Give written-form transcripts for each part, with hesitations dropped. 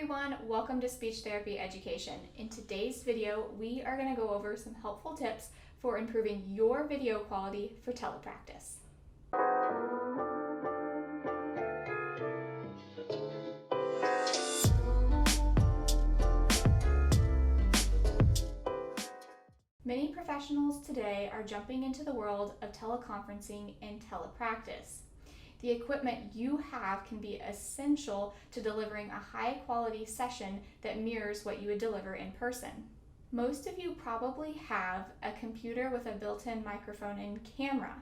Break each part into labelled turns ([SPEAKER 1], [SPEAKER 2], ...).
[SPEAKER 1] everyone, welcome to Speech Therapy Education. In today's video, we are going to go over some helpful tips for improving your video quality for telepractice. Many professionals today are jumping into the world of teleconferencing and telepractice. The equipment you have can be essential to delivering a high-quality session that mirrors what you would deliver in person. Most of you probably have a computer with a built-in microphone and camera.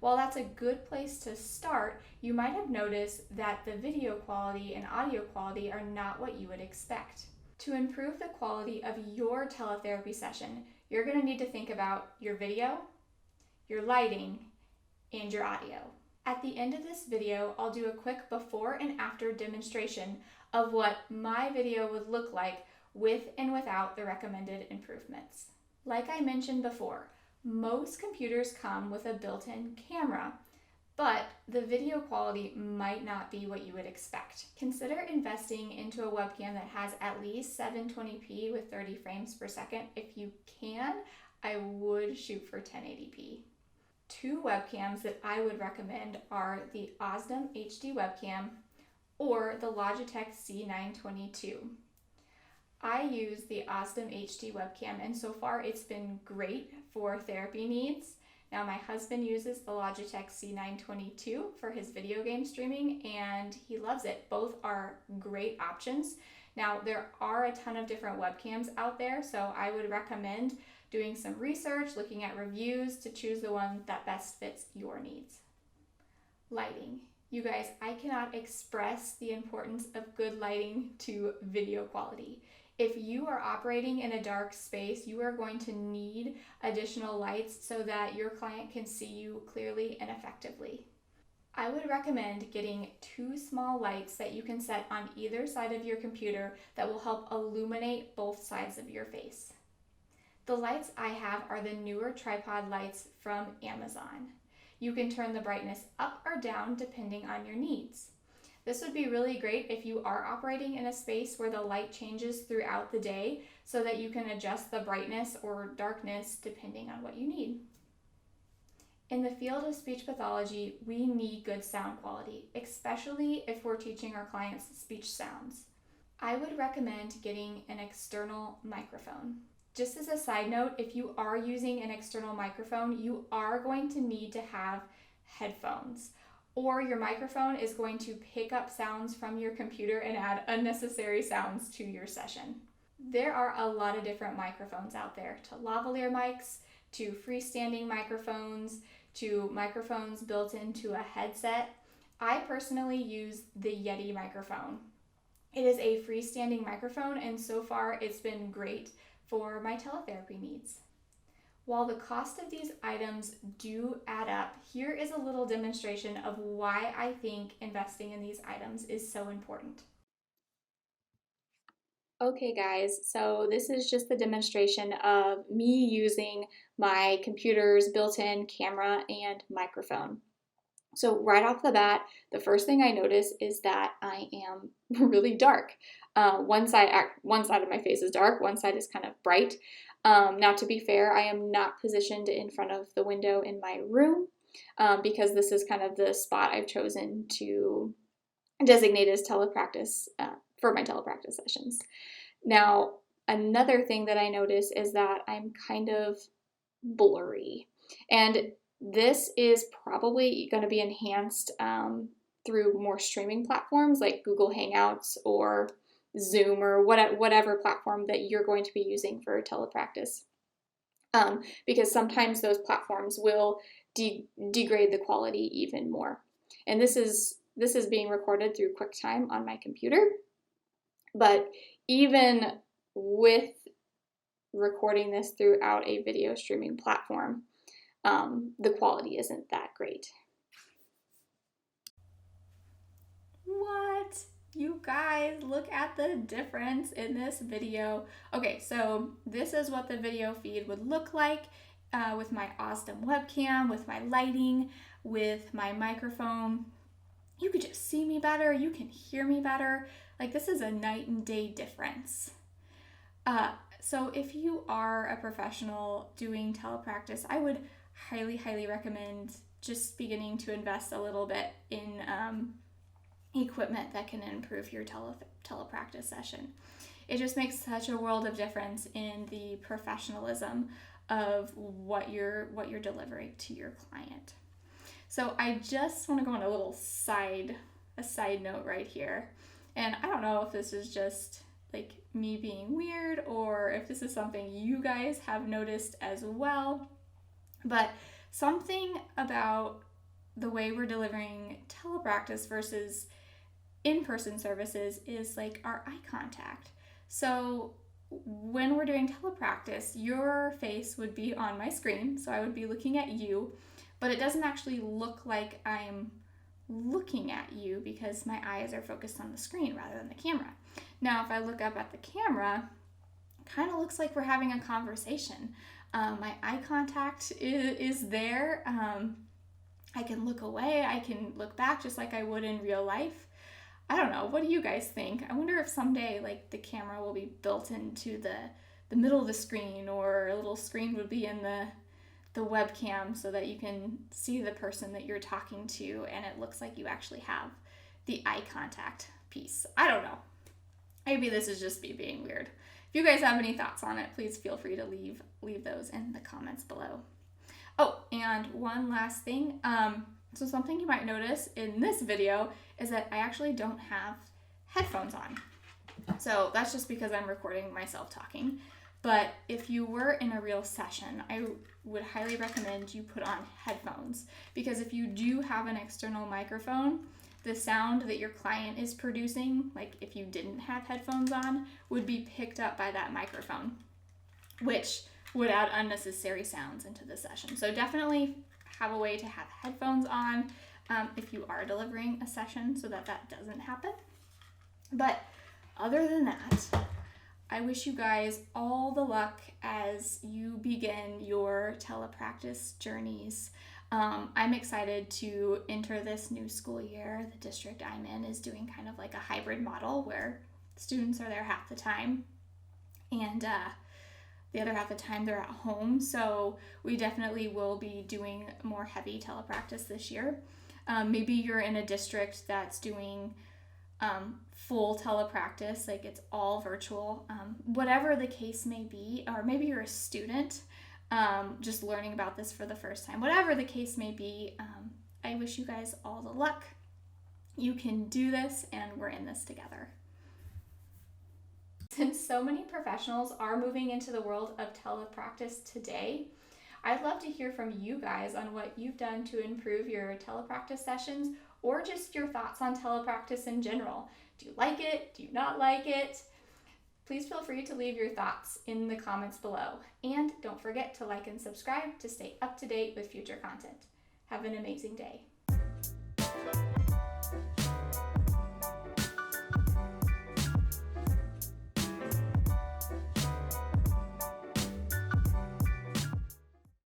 [SPEAKER 1] While that's a good place to start, you might have noticed that the video quality and audio quality are not what you would expect. To improve the quality of your teletherapy session, you're going to need to think about your video, your lighting, and your audio. At the end of this video, I'll do a quick before and after demonstration of what my video would look like with and without the recommended improvements. Like I mentioned before, most computers come with a built-in camera, but the video quality might not be what you would expect. Consider investing into a webcam that has at least 720p with 30 frames per second. If you can, I would shoot for 1080p. Two webcams that I would recommend are the Osdom HD webcam or the Logitech C922. I use the Osdom HD webcam, and so far it's been great for therapy needs. Now my husband uses the Logitech C922 for his video game streaming and he loves it. Both are great options. Now there are a ton of different webcams out there, so I would recommend doing some research, looking at reviews to choose the one that best fits your needs. Lighting. You guys, I cannot express the importance of good lighting to video quality. If you are operating in a dark space, you are going to need additional lights so that your client can see you clearly and effectively. I would recommend getting two small lights that you can set on either side of your computer that will help illuminate both sides of your face. The lights I have are the Neewer tripod lights from Amazon. You can turn the brightness up or down depending on your needs. This would be really great if you are operating in a space where the light changes throughout the day so that you can adjust the brightness or darkness depending on what you need. In the field of speech pathology, we need good sound quality, especially if we're teaching our clients speech sounds. I would recommend getting an external microphone. Just as a side note, if you are using an external microphone, you are going to need to have headphones, or your microphone is going to pick up sounds from your computer and add unnecessary sounds to your session. There are a lot of different microphones out there, to lavalier mics, to freestanding microphones, to microphones built into a headset. I personally use the Yeti Microphone. It is a freestanding microphone, and so far it's been great for my teletherapy needs. While the cost of these items do add up, here is a little demonstration of why I think investing in these items is so important. Okay guys, so this is just the demonstration of me using my computer's built-in camera and microphone. So right off the bat, the first thing I notice is that I am really dark. One side of my face is dark, one side is kind of bright. Now to be fair, I am not positioned in front of the window in my room because this is kind of the spot I've chosen to designate as telepractice for my telepractice sessions. Now, another thing that I notice is that I'm kind of blurry, and this is probably going to be enhanced through more streaming platforms like Google Hangouts or Zoom or whatever platform that you're going to be using for telepractice. Because sometimes those platforms will degrade the quality even more. And this is being recorded through QuickTime on my computer. But even with recording this throughout a video streaming platform, the quality isn't that great. What? You guys, look at the difference in this video. Okay, so this is what the video feed would look like with my Osdom webcam, with my lighting, with my microphone. you could just see me better, you can hear me better. Like, this is a night and day difference. So if you are a professional doing telepractice, I would highly recommend just beginning to invest a little bit in equipment that can improve your telepractice session. It just makes such a world of difference in the professionalism of what you're delivering to your client. So I just want to go on a little side note right here. And I don't know if this is just like me being weird or if this is something you guys have noticed as well, but something about the way we're delivering telepractice versus in-person services is like our eye contact. So when we're doing telepractice, your face would be on my screen, so I would be looking at you, but it doesn't actually look like I'm looking at you because my eyes are focused on the screen rather than the camera. Now, if I look up at the camera, it kind of looks like we're having a conversation. My eye contact is there. I can look away, I can look back just like I would in real life. I don't know, what do you guys think? I wonder if someday like the camera will be built into the middle of the screen, or a little screen would be in the webcam so that you can see the person that you're talking to and it looks like you actually have the eye contact piece. I don't know. Maybe this is just me being weird. If you guys have any thoughts on it, please feel free to leave those in the comments below. Oh, and one last thing. So something you might notice in this video is that I actually don't have headphones on. So that's just because I'm recording myself talking. But if you were in a real session, I would highly recommend you put on headphones, because if you do have an external microphone, the sound that your client is producing, like if you didn't have headphones on, would be picked up by that microphone, which would add unnecessary sounds into the session. So definitely have a way to have headphones on if you are delivering a session so that doesn't happen. But other than that, I wish you guys all the luck as you begin your telepractice journeys. I'm excited to enter this new school year. The district I'm in is doing kind of like a hybrid model where students are there half the time and the other half the time they're at home. So we definitely will be doing more heavy telepractice this year. Maybe you're in a district that's doing full telepractice, like it's all virtual, whatever the case may be, or maybe you're a student just learning about this for the first time. Whatever the case may be, I wish you guys all the luck. You can do this, and we're in this together. Since so many professionals are moving into the world of telepractice today, I'd love to hear from you guys on what you've done to improve your telepractice sessions, or just your thoughts on telepractice in general. Do you like it? Do you not like it? Please feel free to leave your thoughts in the comments below. And don't forget to like and subscribe to stay up to date with future content. Have an amazing day.